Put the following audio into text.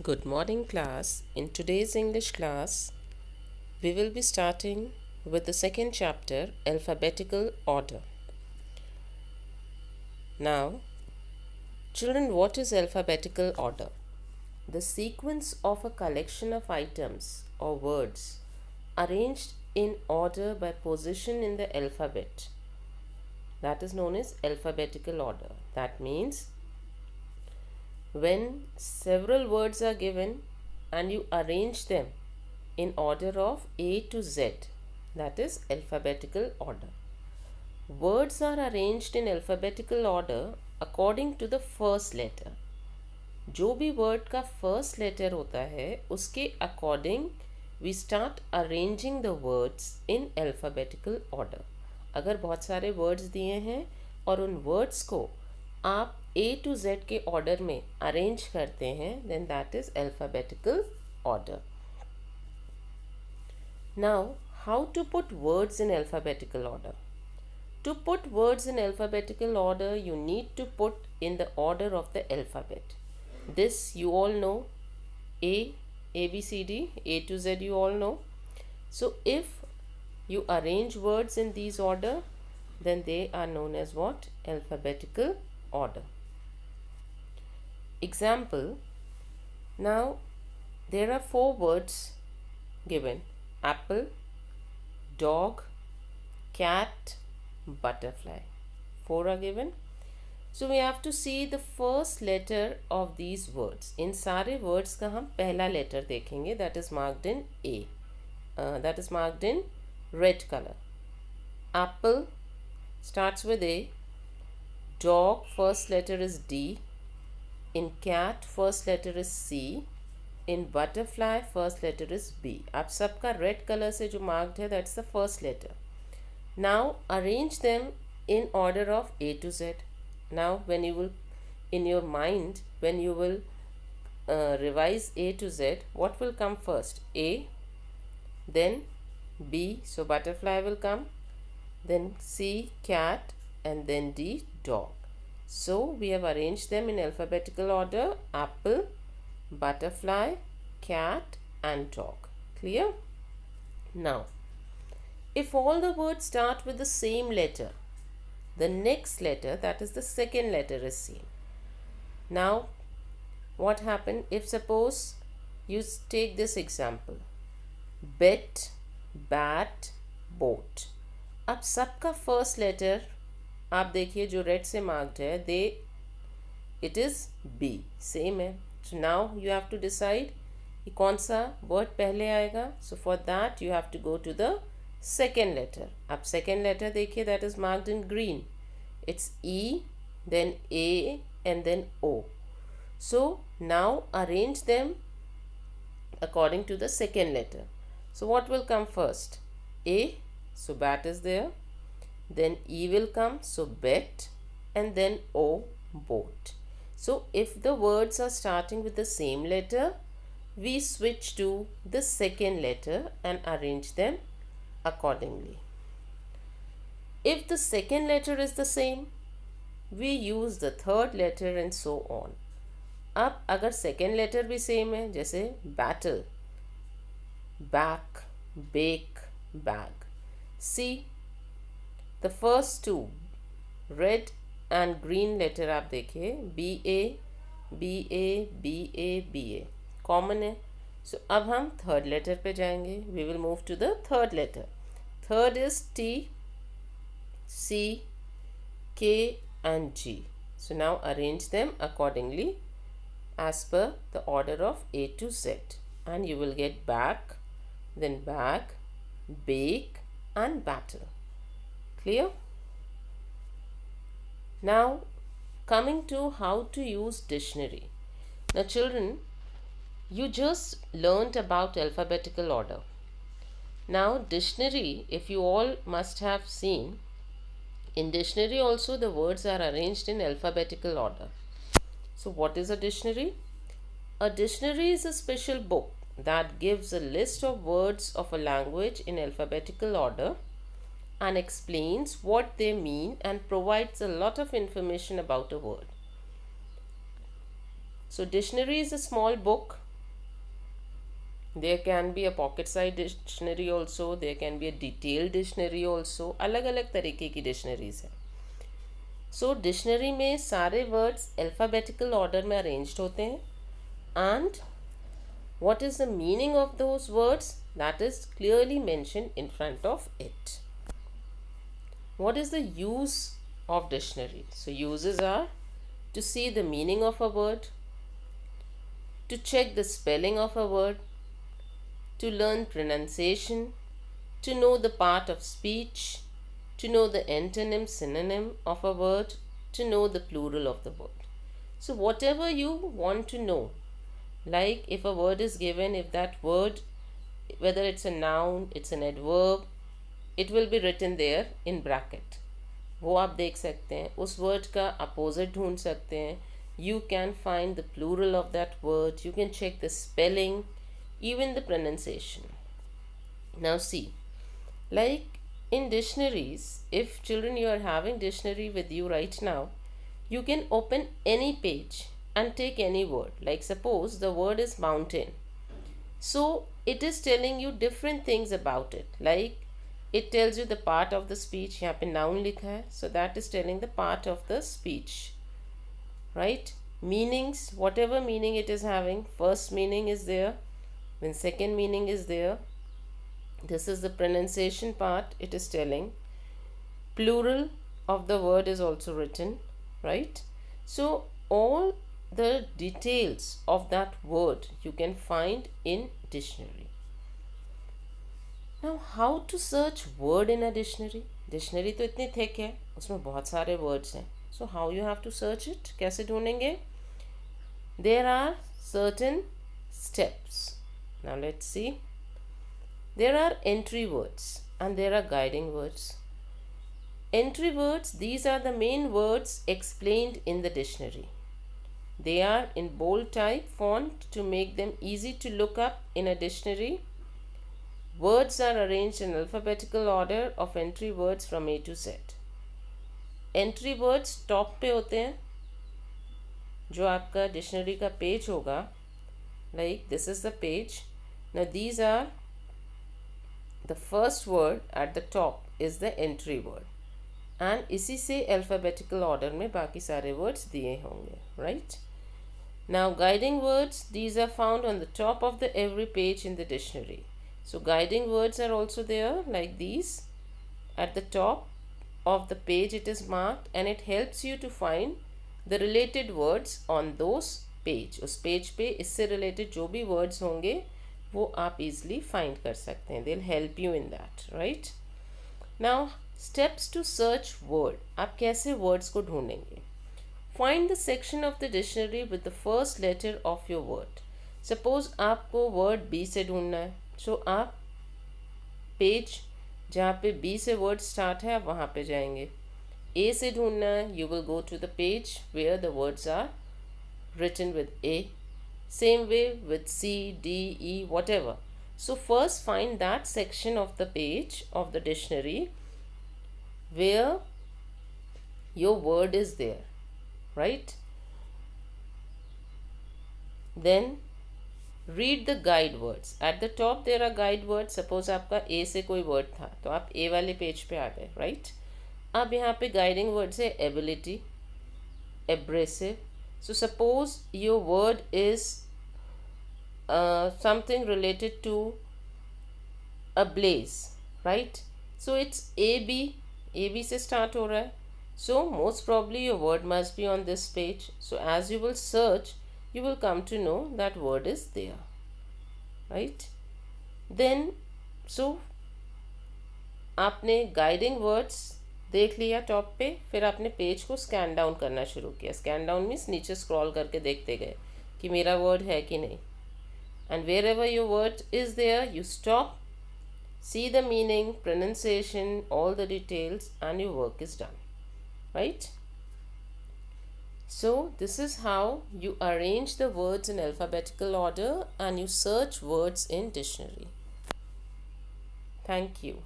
Good morning, class. In today's English class, we will be starting with the second chapter, Alphabetical Order. Now, children, what is alphabetical order? The sequence of a collection of items or words arranged in order by position in the alphabet. That is known as alphabetical order. That means when several words are given and you arrange them in order of A to Z, that is alphabetical order. Words are arranged in alphabetical order according to the first letter. जो भी word का first letter होता है उसके according we start arranging the words in alphabetical order. अगर बहुत सारे words दिए हैं और उन वर्ड्स को आप A to Z के ऑर्डर में अरेंज करते हैं then that is alphabetical order. Now, how to put words in alphabetical order? To put words in alphabetical order, you need to put in the order of the alphabet. This you all know. A B C D, A to Z you all know. So if you arrange words in these order, then they are known as what? Alphabetical order. Example. Now there are 4 words given: apple, dog, cat, butterfly. 4 are given. So we have to see the first letter of these words. In सारे words का हम पहला letter देखेंगे, that is marked in A. That is marked in red color. Apple starts with A. Dog first letter is D. In cat first letter is C. In butterfly first letter is B. आप सबका red color से जो marked है that's the first letter. Now arrange them in order of A to Z. Now when you will in your mind when you will revise A to Z, what will come first? A, then B, so butterfly will come, then C, cat, and then D, dog. So we have arranged them in alphabetical order: apple, butterfly, cat, and dog. Clear? Now if all the words start with the same letter, the next letter, that is the second letter, is seen. Now what happened if suppose you take this example: bet, bat, boat. अब सबका first letter आप देखिए जो red से marked है they it is B, same है. So now you have to decide कि कौन सा वर्ड पहले आएगा. So for that you have to go to the second letter. अब second letter देखिए that is marked in green. It's E, then A, and then O. So now arrange them according to the second letter. So what will come first? A, so bat is there. Then E will come, so bet, and then O, boat. So if the words are starting with the same letter, we switch to the second letter and arrange them accordingly. If the second letter is the same, we use the third letter and so on. अब अगर second letter भी same है, जैसे battle, back, bake, bag. See, the first two red and green letter आप देखिए B A B A B A B A common है. So अब हम third letter पे जाएंगे. We will move to the third letter. Third is T, C, K, and G. So now arrange them accordingly as per the order of A to Z, and you will get back, then bag, bake, and battle. Clear? Now coming to how to use dictionary. Now children, you just learnt about alphabetical order. Now dictionary, if you all must have seen, in dictionary also the words are arranged in alphabetical order. So what is a dictionary? A dictionary is a special book that gives a list of words of a language in alphabetical order and explains what they mean and provides a lot of information about a word. So dictionary is a small book There can be a pocket size dictionary also, there can be a detailed dictionary also. अलग अलग तरीके की dictionaries है. सो dictionary में सारे words alphabetical order में arranged होते हैं and what is the meaning of those words, that is clearly mentioned in front of it. What is the use of dictionary? So uses are to see the meaning of a word, to check the spelling of a word, to learn pronunciation, to know the part of speech, to know the antonym synonym of a word, to know the plural of the word. So whatever you want to know, like if a word is given, if that word, whether it's a noun, it's an adverb, it will be written there in bracket. वो आप देख सकते हैं. उस word का opposite ढूंढ सकते हैं. You can find the plural of that word. You can check the spelling, even the pronunciation. Now see, like in dictionaries, if children, you are having dictionary with you right now, you can open any page and take any word. Like suppose the word is mountain, so it is telling you different things about it. Like it tells you the part of the speech. यहाँ पे noun लिखा है, so that is telling the part of the speech, right? Meanings, whatever meaning it is having, first meaning is there, then second meaning is there. This is the pronunciation part, it is telling. Plural of the word is also written, right? So all the details of that word you can find in dictionary. Now how to search word in a dictionary? Dictionary तो इतनी thick है, उसमें बहुत सारे words हैं. So how you have to search it? कैसे ढूंढेंगे? There are certain steps. Now let's see. There are entry words and there are guiding words. Entry words, these are the main words explained in the dictionary. They are in bold type font to make them easy to look up in a dictionary. Words are arranged in alphabetical order of entry words from A to Z. Entry words top पे होते हैं. जो आपका dictionary का page होगा, like this is the page. Now these are the first word at the top is the entry word. And इसी से alphabetical order में बाकी सारे words दिए होंगे, right? Now guiding words, these are found on the top of the every page in the dictionary. So guiding words are also there, like these. At the top of the page it is marked and it helps you to find the related words on those page. उस page पे इससे related जो भी words होंगे वो आप easily find कर सकते हैं. They'll help you in that, right? Now steps to search word. आप कैसे words को ढूंढेंगे? Find the section of the dictionary with the first letter of your word. Suppose आपको word B से ढूंढना है, so आप पेज जहाँ पे B से word start है आप वहाँ पे जाएंगे. A से ढूंढना है, you will go to the page where the words are written with A. Same way with C, D, E, whatever. So first find that section of the page of the dictionary where your word is there, right? Then read the guide words. At the top there are guide words. Suppose आपका A से कोई word था तो आप A वाले page पे आ गए, right? अब यहाँ पे guiding words है ability, abrasive. So suppose your word is something related to a blaze, right? So it's AB से start हो रहा है. So most probably your word must be on this page. So as you will search, you will come to know that word is there, right? Then so आपने guiding words देख लिया top पे, फिर आपने page को scan down करना शुरू किया. स्कैन डाउन मीन्स नीचे स्क्रॉल करके देखते गए कि मेरा वर्ड है कि नहीं. And wherever your word is there you stop, see the meaning, pronunciation, all the details, and your work is done, right? So this is how you arrange the words in alphabetical order and you search words in dictionary. Thank you.